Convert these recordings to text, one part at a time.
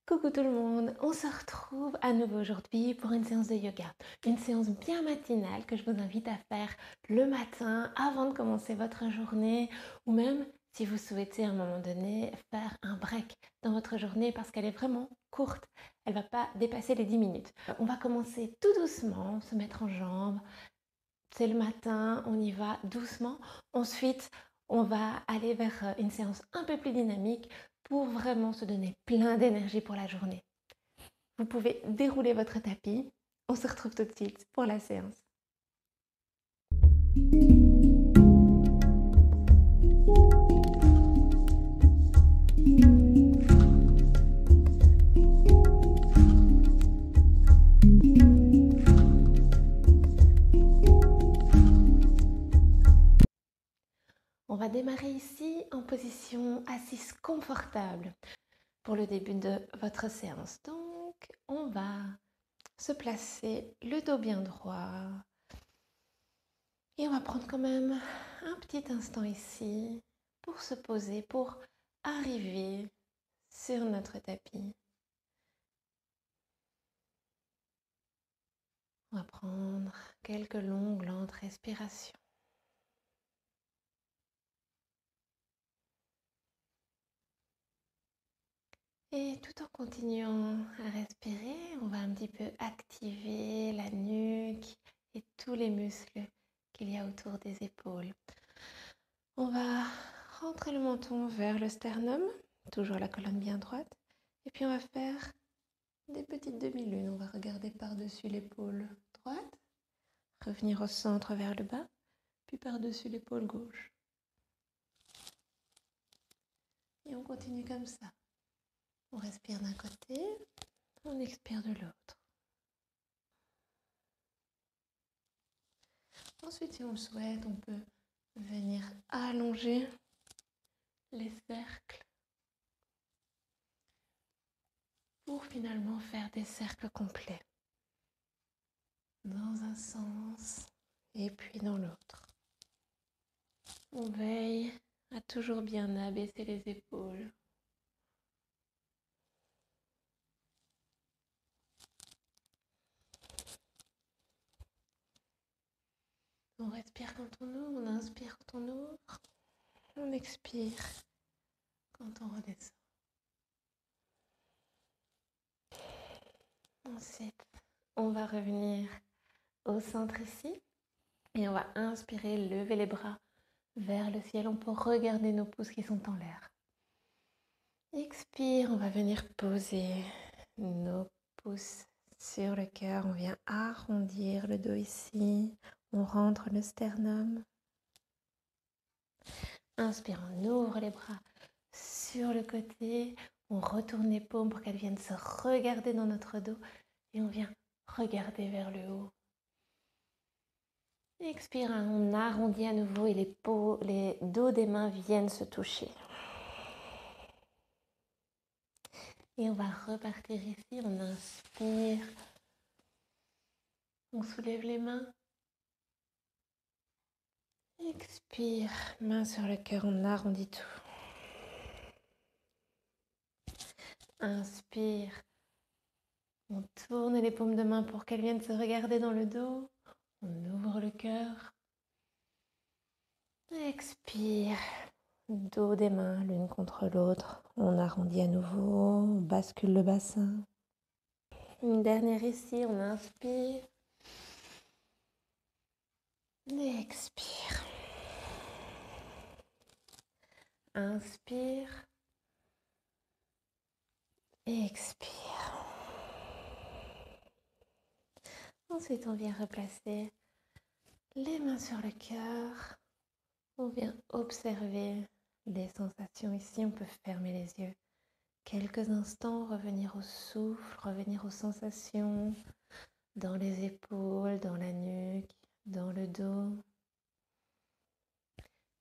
Coucou tout le monde, on se retrouve à nouveau aujourd'hui pour une séance de yoga. Une séance bien matinale que je vous invite à faire le matin avant de commencer votre journée ou même si vous souhaitez à un moment donné faire un break dans votre journée parce qu'elle est vraiment courte. Elle ne va pas dépasser les 10 minutes. On va commencer tout doucement, se mettre en jambes. C'est le matin, on y va doucement. Ensuite, on va aller vers une séance un peu plus dynamique pour vraiment se donner plein d'énergie pour la journée. Vous pouvez dérouler votre tapis. On se retrouve tout de suite pour la séance. On va démarrer ici en position assise confortable pour le début de votre séance. Donc, on va se placer le dos bien droit. Et on va prendre quand même un petit instant ici pour se poser, pour arriver sur notre tapis. On va prendre quelques longues, lentes respirations. Et tout en continuant à respirer, on va un petit peu activer la nuque et tous les muscles qu'il y a autour des épaules. On va rentrer le menton vers le sternum, toujours la colonne bien droite. Et puis on va faire des petites demi-lunes. On va regarder par-dessus l'épaule droite, revenir au centre vers le bas, puis par-dessus l'épaule gauche. Et on continue comme ça. On respire d'un côté, on expire de l'autre. Ensuite, si on le souhaite, on peut venir allonger les cercles pour finalement faire des cercles complets dans un sens et puis dans l'autre. On veille à toujours bien abaisser les épaules. On respire quand on ouvre, on inspire quand on ouvre, on expire quand on redescend. Ensuite, on va revenir au centre ici et on va inspirer, lever les bras vers le ciel. On peut regarder nos pouces qui sont en l'air. Expire, on va venir poser nos pouces sur le cœur. On vient arrondir le dos ici. On rentre le sternum. Inspire, on ouvre les bras sur le côté. On retourne les paumes pour qu'elles viennent se regarder dans notre dos. Et on vient regarder vers le haut. Expire, on arrondit à nouveau et les dos des mains viennent se toucher. Et on va repartir ici, on inspire, on soulève les mains. Expire, main sur le cœur, on arrondit tout. Inspire, on tourne les paumes de main pour qu'elles viennent se regarder dans le dos. On ouvre le cœur. Expire, dos des mains l'une contre l'autre. On arrondit à nouveau, on bascule le bassin. Une dernière ici, on inspire. Et expire. Inspire. Et expire. Ensuite, on vient replacer les mains sur le cœur. On vient observer les sensations ici. On peut fermer les yeux quelques instants, revenir au souffle, revenir aux sensations dans les épaules, dans la nuque, dans le dos.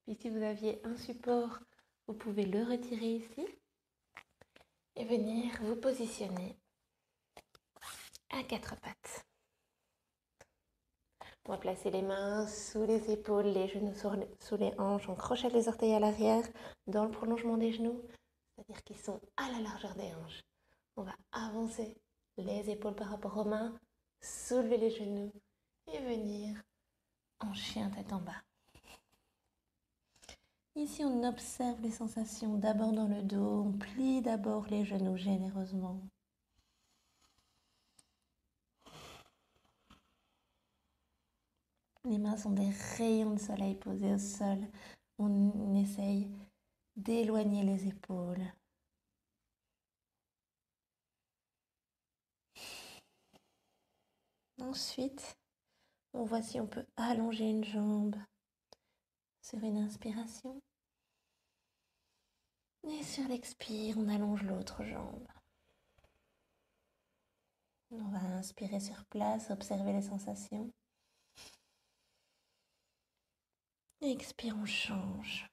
Puis si vous aviez un support, vous pouvez le retirer ici et venir vous positionner à quatre pattes. On va placer les mains sous les épaules, les genoux sous les hanches. On crochette les orteils à l'arrière dans le prolongement des genoux, c'est-à-dire qu'ils sont à la largeur des hanches. On va avancer les épaules par rapport aux mains, soulever les genoux et venir en chien tête en bas. Ici, on observe les sensations d'abord dans le dos. On plie d'abord les genoux généreusement. Les mains sont des rayons de soleil posés au sol. On essaye d'éloigner les épaules. Ensuite, on voit si on peut allonger une jambe sur une inspiration. Et sur l'expire, on allonge l'autre jambe. On va inspirer sur place, observer les sensations. Expire, on change.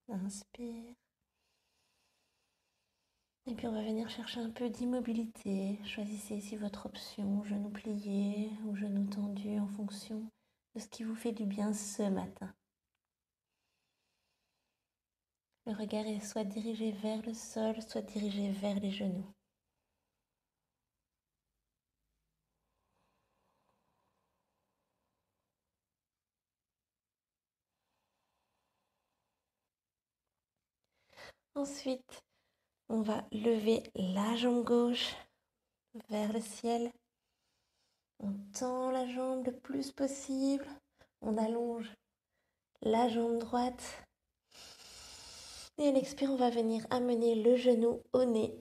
Inspire. Et puis on va venir chercher un peu d'immobilité. Choisissez ici votre option, genou plié ou genou tendu en fonction de ce qui vous fait du bien ce matin. Le regard est soit dirigé vers le sol, soit dirigé vers les genoux. Ensuite, on va lever la jambe gauche vers le ciel. On tend la jambe le plus possible. On allonge la jambe droite. Et à l'expire, on va venir amener le genou au nez.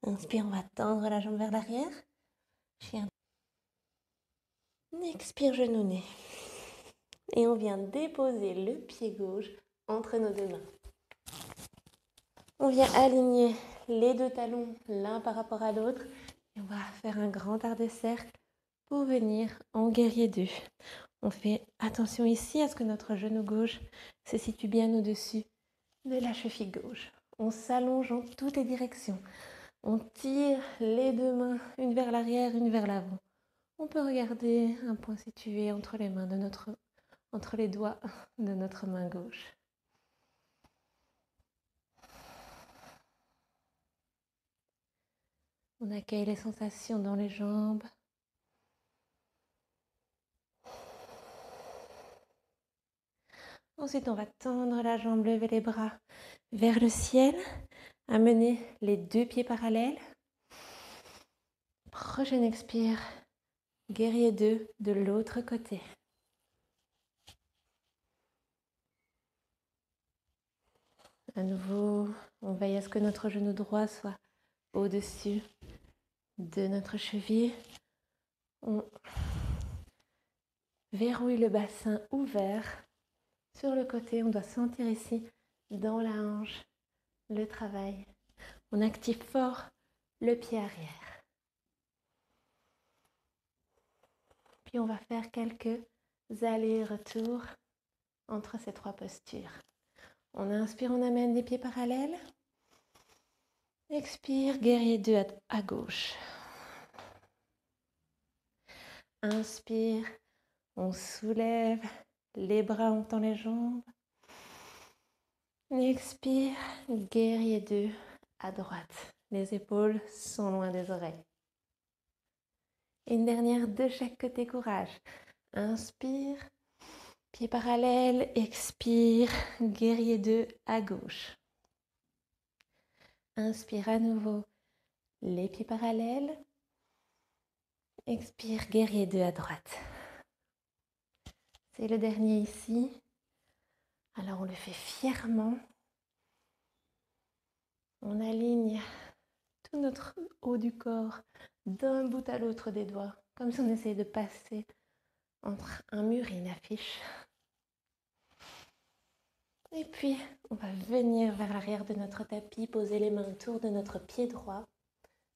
Inspire, on va tendre la jambe vers l'arrière. Chien. Expire, genou nez. Et on vient déposer le pied gauche entre nos deux mains. On vient aligner les deux talons l'un par rapport à l'autre. Et on va faire un grand arc de cercle pour venir en guerrier 2. On fait attention ici à ce que notre genou gauche se situe bien au-dessus de la cheville gauche. On s'allonge en toutes les directions. On tire les deux mains, une vers l'arrière, une vers l'avant. On peut regarder un point situé entre les mains entre les doigts de notre main gauche. On accueille les sensations dans les jambes. Ensuite, on va tendre la jambe, lever les bras vers le ciel, amener les deux pieds parallèles. Prochaine expire, guerrier 2 de l'autre côté. À nouveau, on veille à ce que notre genou droit soit au-dessus de notre cheville. On verrouille le bassin ouvert. Sur le côté, on doit sentir ici, dans la hanche, le travail. On active fort le pied arrière. Puis on va faire quelques allers-retours entre ces trois postures. On inspire, on amène les pieds parallèles. Expire, guerrier 2 à gauche. Inspire, on soulève les bras, on tend les jambes. Expire, guerrier 2 à droite. Les épaules sont loin des oreilles. Une dernière de chaque côté, courage. Inspire, pied parallèle, expire, guerrier 2 à gauche. Inspire à nouveau, les pieds parallèles. Expire, guerrier 2 à droite. C'est le dernier ici. Alors on le fait fièrement. On aligne tout notre haut du corps d'un bout à l'autre des doigts, comme si on essayait de passer entre un mur et une affiche. Et puis, on va venir vers l'arrière de notre tapis, poser les mains autour de notre pied droit,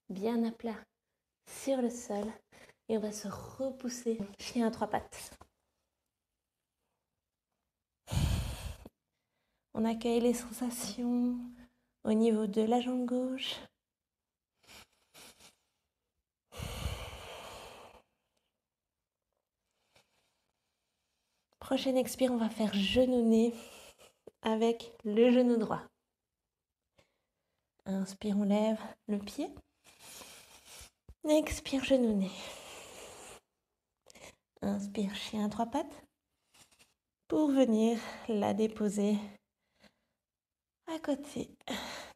bien à plat sur le sol. Et on va se repousser, chien à trois pattes. On accueille les sensations au niveau de la jambe gauche. Prochaine expire, on va faire genou-nez avec le genou droit. Inspire, on lève le pied. Expire, genou-nez. Inspire, chien à trois pattes. Pour venir la déposer à côté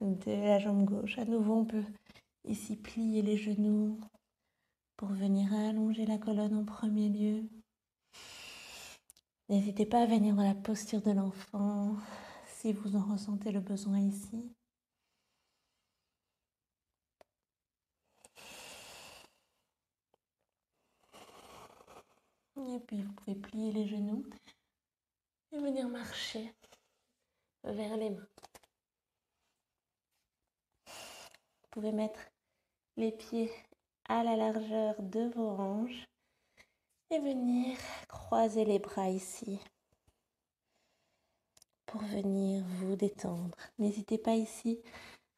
de la jambe gauche. À nouveau, on peut ici plier les genoux pour venir allonger la colonne en premier lieu. N'hésitez pas à venir dans la posture de l'enfant si vous en ressentez le besoin ici. Et puis vous pouvez plier les genoux et venir marcher vers les mains. Vous pouvez mettre les pieds à la largeur de vos hanches et venir croiser les bras ici pour venir vous détendre. N'hésitez pas ici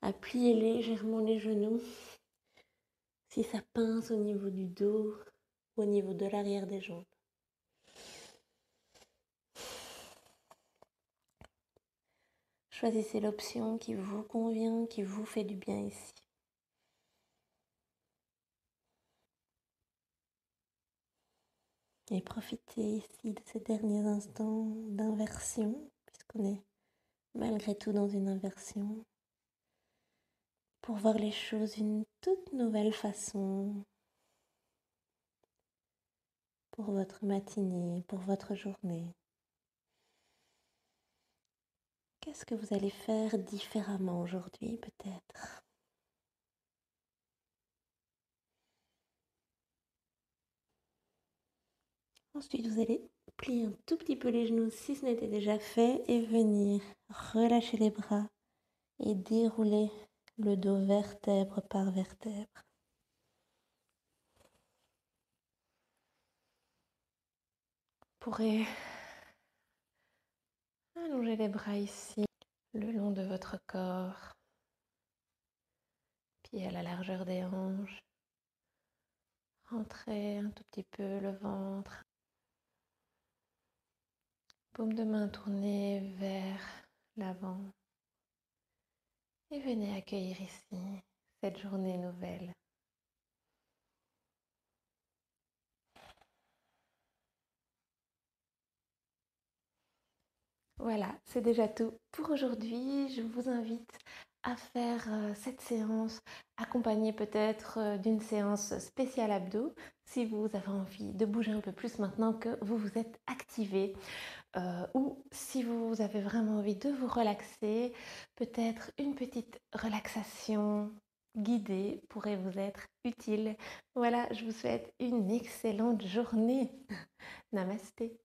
à plier légèrement les genoux si ça pince au niveau du dos ou au niveau de l'arrière des jambes. Choisissez l'option qui vous convient, qui vous fait du bien ici. Et profitez ici de ces derniers instants d'inversion, puisqu'on est malgré tout dans une inversion, pour voir les choses d'une toute nouvelle façon, pour votre matinée, pour votre journée. Qu'est-ce que vous allez faire différemment aujourd'hui, peut-être ? Ensuite, vous allez plier un tout petit peu les genoux si ce n'était déjà fait et venir relâcher les bras et dérouler le dos vertèbre par vertèbre. Vous pourrez allonger les bras ici, le long de votre corps, pieds à la largeur des hanches. Rentrez un tout petit peu le ventre. Paume de main tournée vers l'avant. Et venez accueillir ici cette journée nouvelle. Voilà, c'est déjà tout pour aujourd'hui. Je vous invite à faire cette séance accompagnée peut-être d'une séance spéciale abdos si vous avez envie de bouger un peu plus maintenant que vous vous êtes activé. Ou si vous avez vraiment envie de vous relaxer, peut-être une petite relaxation guidée pourrait vous être utile. Voilà, je vous souhaite une excellente journée. Namasté.